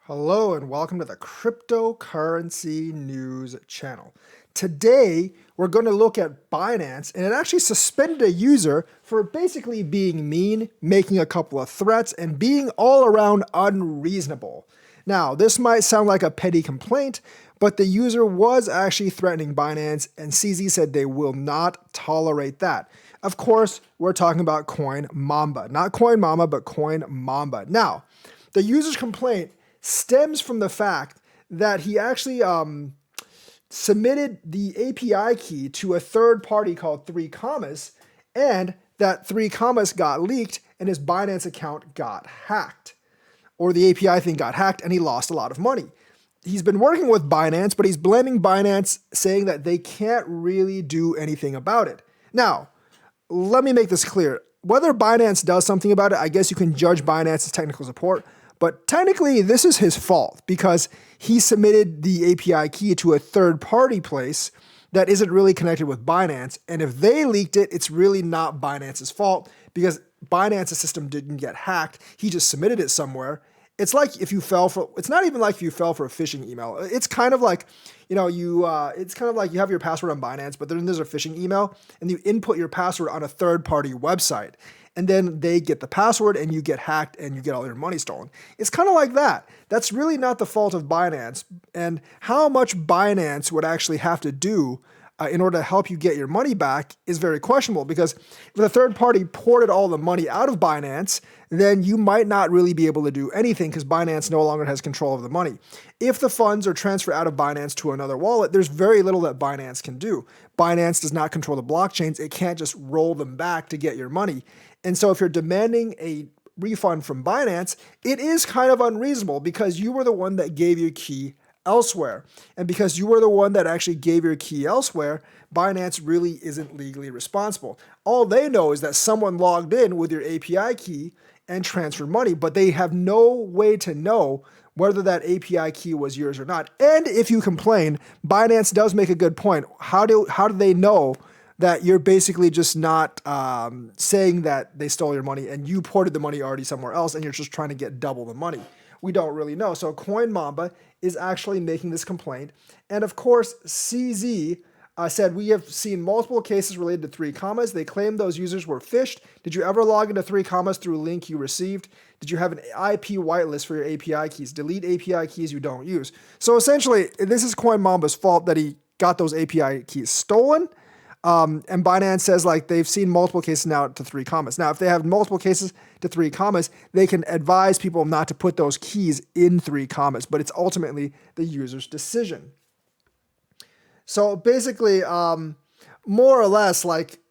Hello and welcome to the Cryptocurrency News channel. Today, we're going to look at Binance, and it actually suspended a user for basically being mean, making a couple of threats, and being all around unreasonable. Now, this might sound like a petty complaint, but the user was actually threatening Binance, and CZ said they will not tolerate that. Of course, we're talking about Coin Mamba. Not Coin Mama, but Coin Mamba. Now, the user's complaint stems from the fact that he actually submitted the API key to a third party called 3 Commas, and that 3 Commas got leaked and his Binance account got hacked. Or the API thing got hacked and he lost a lot of money. He's been working with Binance, but he's blaming Binance, saying that they can't really do anything about it. Now, let me make this clear. Whether Binance does something about it, I guess you can judge Binance's technical support. But technically, this is his fault because he submitted the API key to a third-party place that isn't really connected with Binance. And if they leaked it, it's really not Binance's fault because Binance's system didn't get hacked. He just submitted it somewhere. It's like if you fell for, it's not even like if you fell for a phishing email. It's kind of like, it's kind of like you have your password on Binance, but then there's a phishing email and you input your password on a third-party website. And then they get the password and you get hacked and you get all your money stolen. It's kind of like that. That's really not the fault of Binance. And how much Binance would actually have to do in order to help you get your money back is very questionable because if the third party ported all the money out of Binance, then you might not really be able to do anything because Binance no longer has control of the money. If the funds are transferred out of Binance to another wallet, there's very little that Binance can do. Binance does not control the blockchains. It can't just roll them back to get your money. And so if you're demanding a refund from Binance, it is kind of unreasonable because you were the one that gave your key elsewhere. And because you were the one that actually gave your key elsewhere, Binance really isn't legally responsible. All they know is that someone logged in with your API key and transferred money, but they have no way to know whether that API key was yours or not. And if you complain, Binance does make a good point. How do they know that you're basically just not saying that they stole your money and you ported the money already somewhere else and you're just trying to get double the money? We don't really know. So Coin Mamba is actually making this complaint. And of course, CZ said, we have seen multiple cases related to 3 Commas. They claim those users were phished. Did you ever log into 3 Commas through a link you received? Did you have an IP whitelist for your API keys? Delete API keys you don't use. So essentially, this is Coin Mamba's fault that he got those API keys stolen. And Binance says they've seen multiple cases now to 3 Commas. Now, if they have multiple cases to 3 Commas, they can advise people not to put those keys in 3 Commas, but it's ultimately the user's decision. So basically, more or less,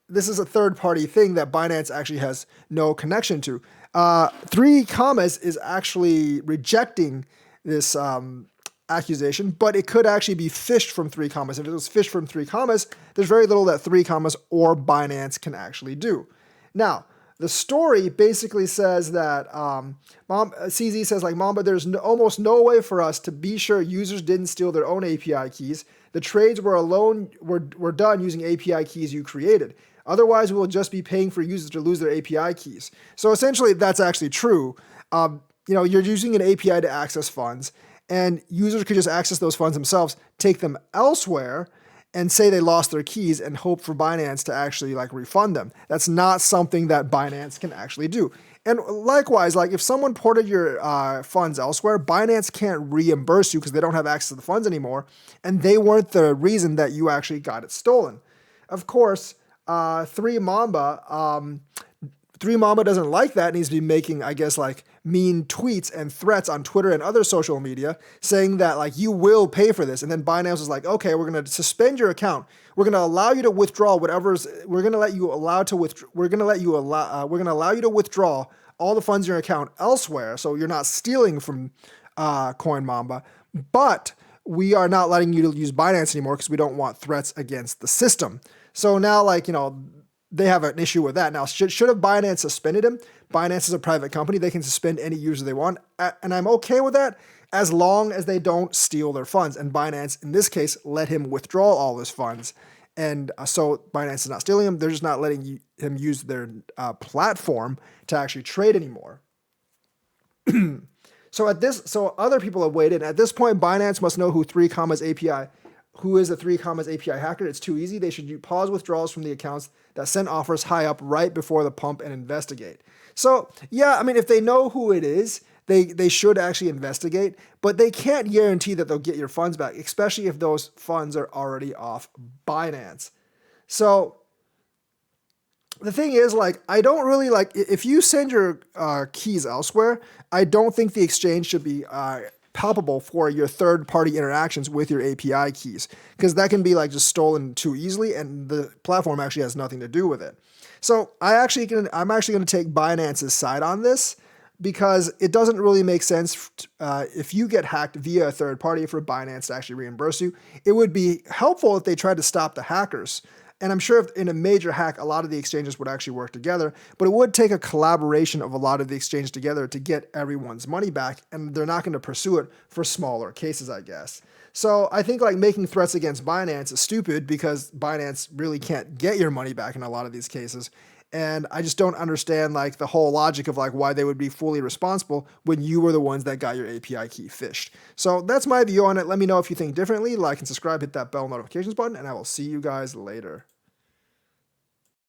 this is a third-party thing that Binance actually has no connection to. 3 Commas is actually rejecting this accusation, but it could actually be phished from 3 Commas. If it was phished from 3 Commas, there's very little that 3 Commas or Binance can actually do. Now, the story basically says that CZ says Mamba, there's almost no way for us to be sure users didn't steal their own API keys. The trades were done using API keys you created. Otherwise, we will just be paying for users to lose their API keys. So essentially, that's actually true. You're using an API to access funds, and users could just access those funds themselves, take them elsewhere, and say they lost their keys and hope for Binance to actually refund them. That's not something that Binance can actually do. And likewise, if someone ported your funds elsewhere, Binance can't reimburse you because they don't have access to the funds anymore, and they weren't the reason that you actually got it stolen. Of course, 3 Mamba doesn't like that and he's been making, mean tweets and threats on Twitter and other social media saying that you will pay for this. And then Binance was like, okay, we're going to suspend your account. We're going to allow you to withdraw we're going to allow you to withdraw all the funds in your account elsewhere. So you're not stealing from Coin Mamba, but we are not letting you use Binance anymore because we don't want threats against the system. So now they have an issue with that. Now, should have Binance suspended him? Binance is a private company. They can suspend any user they want. And I'm okay with that as long as they don't steal their funds. And Binance, in this case, let him withdraw all his funds. And so Binance is not stealing him. They're just not letting him use their platform to actually trade anymore. So other people have weighed in. At this point, Binance must know who 3Commas API, who is the 3Commas API hacker. It's too easy. They should pause withdrawals from the accounts that send offers high up right before the pump and investigate. So yeah, I mean, if they know who it is, they should actually investigate, but they can't guarantee that they'll get your funds back, especially if those funds are already off Binance. So the thing is, like, I don't really like if you send your keys elsewhere. I don't think the exchange should be palpable for your third-party interactions with your API keys, because that can be like just stolen too easily, and the platform actually has nothing to do with it. So I'm actually going to take Binance's side on this, because it doesn't really make sense if you get hacked via a third party for Binance to actually reimburse you. It would be helpful if they tried to stop the hackers. And I'm sure if in a major hack, a lot of the exchanges would actually work together, but it would take a collaboration of a lot of the exchanges together to get everyone's money back, and they're not going to pursue it for smaller cases, I guess. So I think like making threats against Binance is stupid, because Binance really can't get your money back in a lot of these cases. And I just don't understand like the whole logic of like why they would be fully responsible when you were the ones that got your API key phished. So that's my view on it. Let me know if you think differently. Like and subscribe, hit that bell notifications button, and I will see you guys later.